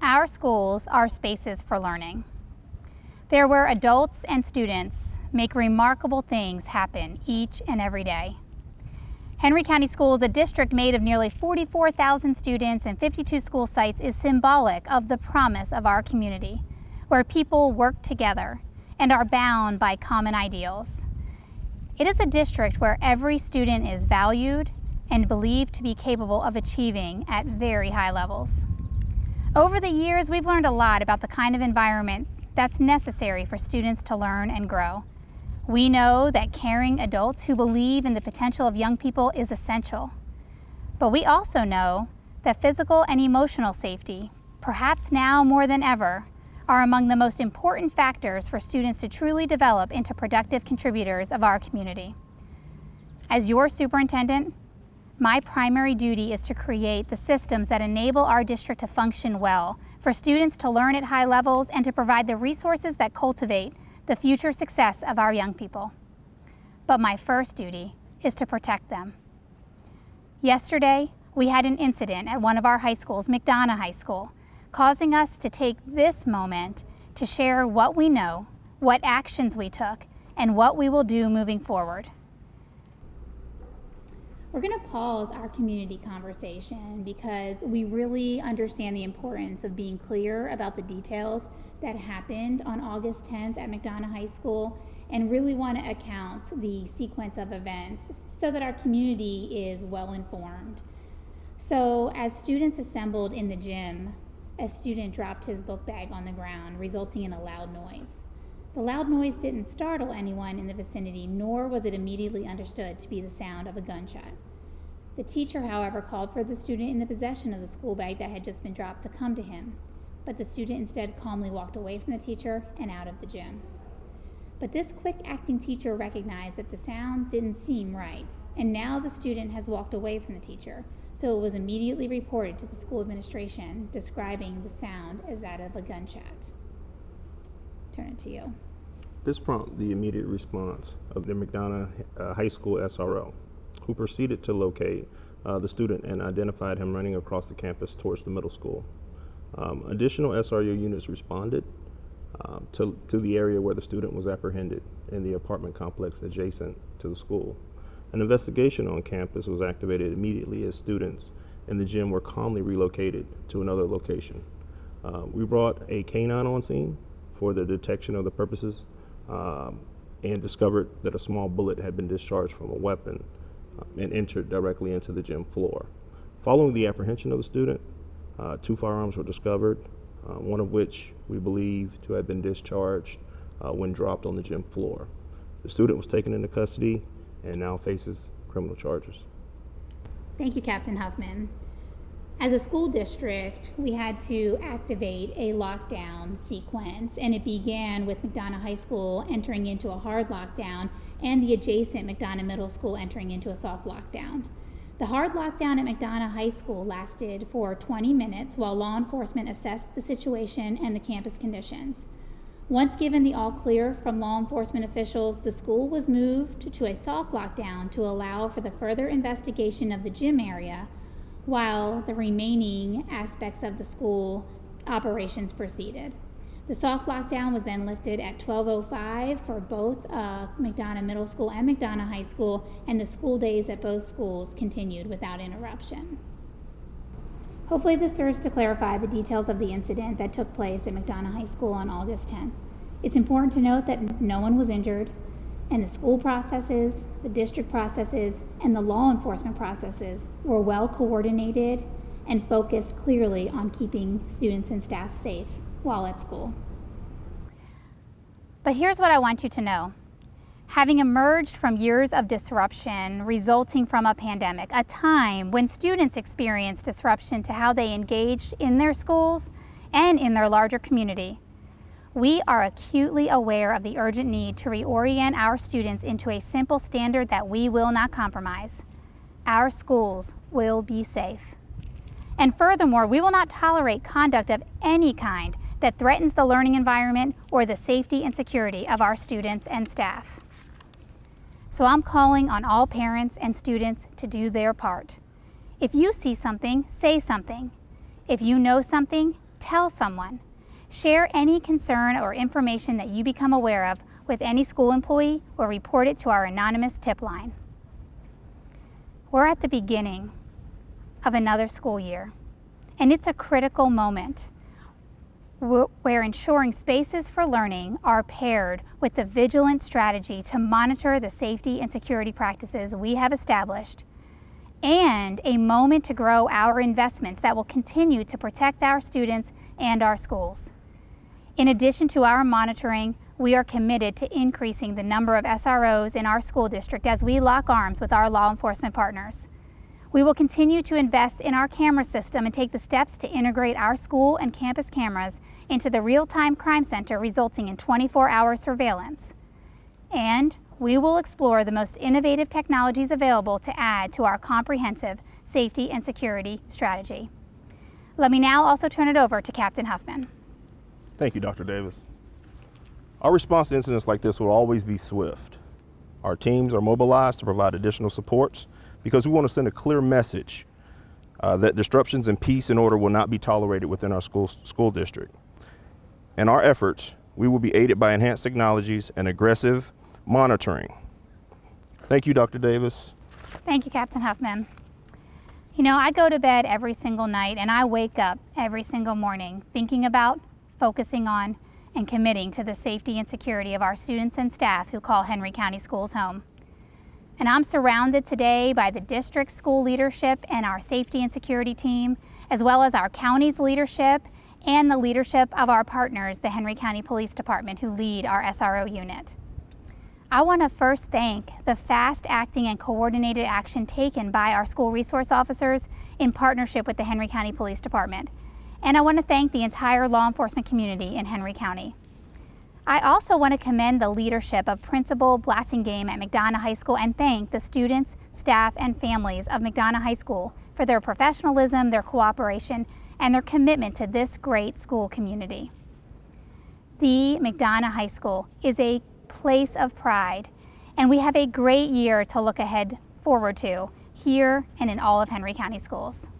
Our schools are spaces for learning. They're where adults and students make remarkable things happen each and every day. Henry County Schools, a district made of nearly 44,000 students and 52 school sites, is symbolic of the promise of our community, where people work together and are bound by common ideals. It is a district where every student is valued and believed to be capable of achieving at very high levels. Over the years, we've learned a lot about the kind of environment that's necessary for students to learn and grow. We know that caring adults who believe in the potential of young people is essential. But we also know that physical and emotional safety, perhaps now more than ever, are among the most important factors for students to truly develop into productive contributors of our community. As your superintendent, my primary duty is to create the systems that enable our district to function well, for students to learn at high levels, and to provide the resources that cultivate the future success of our young people. But my first duty is to protect them. Yesterday, we had an incident at one of our high schools, McDonough High School, causing us to take this moment to share what we know, what actions we took, and what we will do moving forward. We're going to pause our community conversation because we really understand the importance of being clear about the details that happened on August 10th at McDonough High School, and really want to account the sequence of events so that our community is well informed. So as students assembled in the gym, a student dropped his book bag on the ground, resulting in a loud noise. The loud noise didn't startle anyone in the vicinity, nor was it immediately understood to be the sound of a gunshot. The teacher, however, called for the student in the possession of the school bag that had just been dropped to come to him, but the student instead calmly walked away from the teacher and out of the gym. But this quick-acting teacher recognized that the sound didn't seem right, and now the student has walked away from the teacher, so it was immediately reported to the school administration, describing the sound as that of a gunshot. Turn it to you. This prompted the immediate response of the McDonough High School SRO, who proceeded to locate the student and identified him running across the campus towards the middle school. Additional SRO units responded to the area where the student was apprehended in the apartment complex adjacent to the school. An investigation on campus was activated immediately as students in the gym were calmly relocated to another location. We brought a canine on scene for the detection of the purposes and discovered that a small bullet had been discharged from a weapon and entered directly into the gym floor. Following the apprehension of the student, 2 firearms were discovered, one of which we believe to have been discharged when dropped on the gym floor. The student was taken into custody and now faces criminal charges. Thank you, Captain Huffman. As a school district, we had to activate a lockdown sequence, and it began with McDonough High School entering into a hard lockdown and the adjacent McDonough Middle School entering into a soft lockdown. The hard lockdown at McDonough High School lasted for 20 minutes while law enforcement assessed the situation and the campus conditions. Once given the all clear from law enforcement officials, the school was moved to a soft lockdown to allow for the further investigation of the gym area while the remaining aspects of the school operations proceeded. The soft lockdown was then lifted at 12:05 for both McDonough Middle School and McDonough High School, and the school days at both schools continued without interruption. Hopefully this serves to clarify the details of the incident that took place at McDonough High School on August 10th. It's important to note that no one was injured, and the school processes, the district processes, and the law enforcement processes were well coordinated and focused clearly on keeping students and staff safe while at school. But here's what I want you to know. Having emerged from years of disruption resulting from a pandemic, a time when students experienced disruption to how they engaged in their schools and in their larger community, we are acutely aware of the urgent need to reorient our students into a simple standard that we will not compromise. Our schools will be safe. And furthermore, we will not tolerate conduct of any kind that threatens the learning environment or the safety and security of our students and staff. So I'm calling on all parents and students to do their part. If you see something, say something. If you know something, Tell someone. Share any concern or information that you become aware of with any school employee or report it to our anonymous tip line. We're at the beginning of another school year, and it's a critical moment where ensuring spaces for learning are paired with the vigilant strategy to monitor the safety and security practices we have established, and a moment to grow our investments that will continue to protect our students and our schools. In addition to our monitoring, we are committed to increasing the number of SROs in our school district as we lock arms with our law enforcement partners. We will continue to invest in our camera system and take the steps to integrate our school and campus cameras into the real-time crime center, resulting in 24-hour surveillance. And we will explore the most innovative technologies available to add to our comprehensive safety and security strategy. Let me now also turn it over to Captain Huffman. Thank you, Dr. Davis. Our response to incidents like this will always be swift. Our teams are mobilized to provide additional supports because we want to send a clear message that disruptions in peace and order will not be tolerated within our school district. In our efforts, we will be aided by enhanced technologies and aggressive monitoring. Thank you, Dr. Davis. Thank you, Captain Huffman. You know, I go to bed every single night and I wake up every single morning thinking about, focusing on, and committing to the safety and security of our students and staff who call Henry County Schools home. And I'm surrounded today by the district school leadership and our safety and security team, as well as our county's leadership and the leadership of our partners, the Henry County Police Department, who lead our SRO unit. I want to first thank the fast acting and coordinated action taken by our school resource officers in partnership with the Henry County Police Department. And I want to thank the entire law enforcement community in Henry County. I also want to commend the leadership of Principal Blassingame at McDonough High School and thank the students, staff, and families of McDonough High School for their professionalism, their cooperation, and their commitment to this great school community. The McDonough High School is a place of pride, and we have a great year to look forward to here and in all of Henry County schools.